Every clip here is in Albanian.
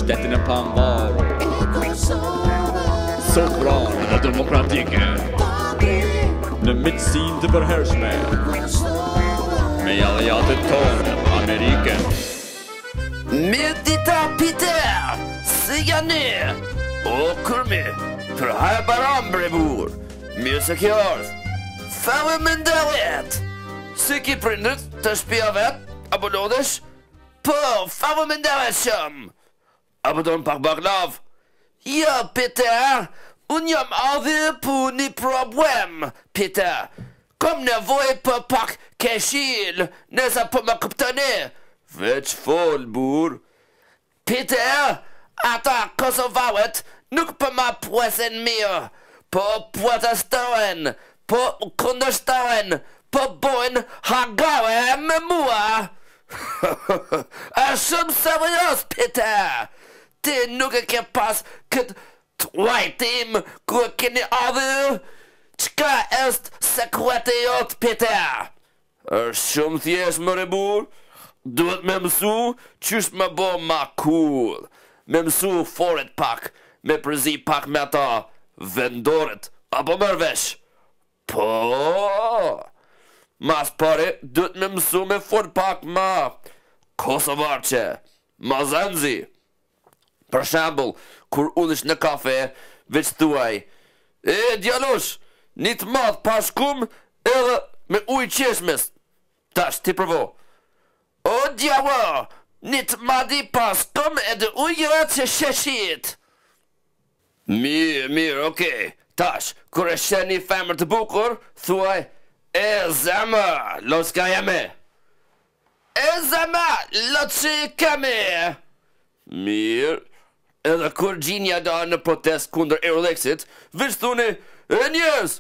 shtetin e pavarur, sovran dhe demokratike, në miqësinë të përhershme me aleatët tonë Amerike. Mirë dita, Peter! Si janë? O, kërmi, për hajë baram, bre burë. Mirë se kjo ardhë. Fave më ndelet! Si ki prindët të shpia vetë, apo lodhesh? Po, fave më ndelet shumë. Apo do në pak baklav? Ja, Peter, unë jam ardhë për një problem, Peter. Kom nevoj për pak keshil, nësa për më këptëni. Veç fol, bur. Peter, ata Kosovaret nuk për më puesen mirë, po puetestohen, po kundërshtohen, po bojnë hagare me mua. A shumë serios, Peter. Ti nuk e ke pas këtë trajtim ku e keni ardhur? Qka est sekreti jot, Peter? Është shumë thjesht, më rebur. Duhet me mësu qysh me bo ma cool. Me mësu foret pak, me përzi pak me ata vendoret, apo mërvesh. Po, mas pare duhet me mësu me fort pak ma kosovarqe, ma zanzi. Për shembull, kur ulesh në kafe, veç thuaj, djalosh, një të madh pa shkum edhe me ujë qeshmes. Tash, ti provo. O, djavo, një të madhi pa shkum edhe ujëra që sheshit. Mirë, okej. Tash, kur e shen një femër të bukur, thuaj, zema, loska jeme. Zema, loqi kemi. Mirë. Edhe kur gjinja da në protest kundër Eurolexit, veç thuni, njerëz,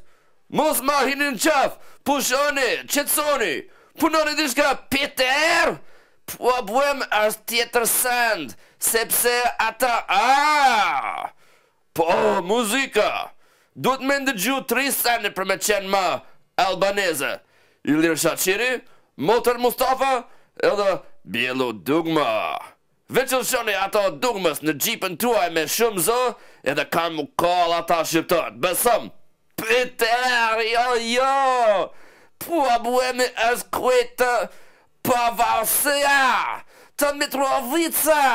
mos ma hini në qaf, pushoni, qetsoni, punoni dishka, Peter, problem është tjetër send, sepse ata, po, muzika, duhet me ndëgju 3 sende për me qenë ma albaneze, Ilir Shaqiri, Motor Mustafa, edhe Bielo Dugma. Veç të shoni ato dugmës në gjipën tuaj me shumë zë, edhe kanë mu kall ata shqiptarët, besëm. Peter, jo, problemi është kujtë pavarësia, të Mitrovica,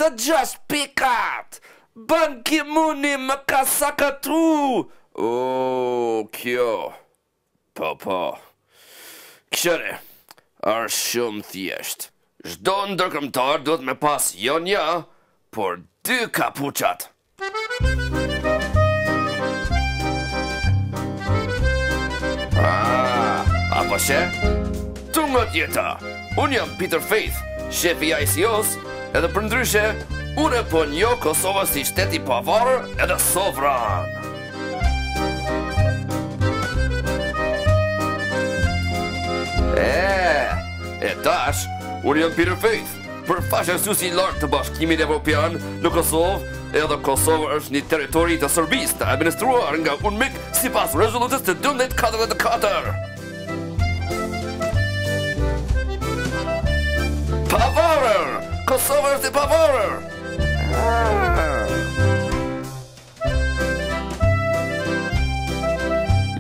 të 6 pikat, Ban Ki-mooni më ka sakatru. O, kjo, po, këshëre, është shumë thjesht. Çdo ndërkombëtar duhet me pas jo një, por 2 kapuçat. Apo she? Tunga tjeta. Unë jam Peter Faith, shefi i ICO-s, edhe për ndryshe, unë e po njo Kosova si shteti pavarur edhe sovran. Tash, unë jam Peter Faith, për faqesuesi i lartë të Bashkimit Evropian në Kosovë, edhe Kosova është një territori të Serbisë të administruar nga UNMIK sipas rezolutës të 1244. Pavarur! Kosova është i pavarur!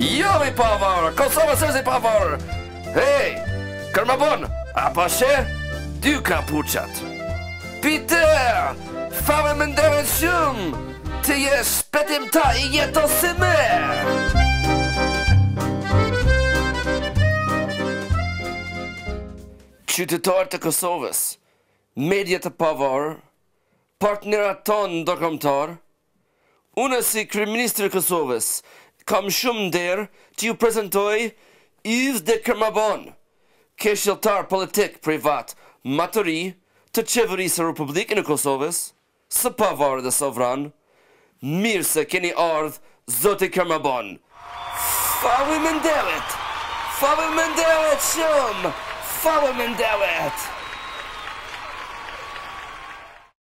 Jo i pavarur! Kosova s'është i pavarur! Hej! Kërmabon! Apo she, 2 kapuçat. Peter, fave më nderet shumë, të je shpetim ta i jetosime. Qytetarët të Kosovës, mediat të pavarur, partnerat tonë ndërkombëtar, unë si kryeministri i Kosovës, kam shumë nder që ju prezantoj Yves de Kërmabon, këshilltar politik privat, matëri të qeverisë së Republikën e Kosovës, së pavarur dhe sovran. Mirë se keni ardhur, zoti Kërmabon. Fave më ndelet shumë, fave më ndelet.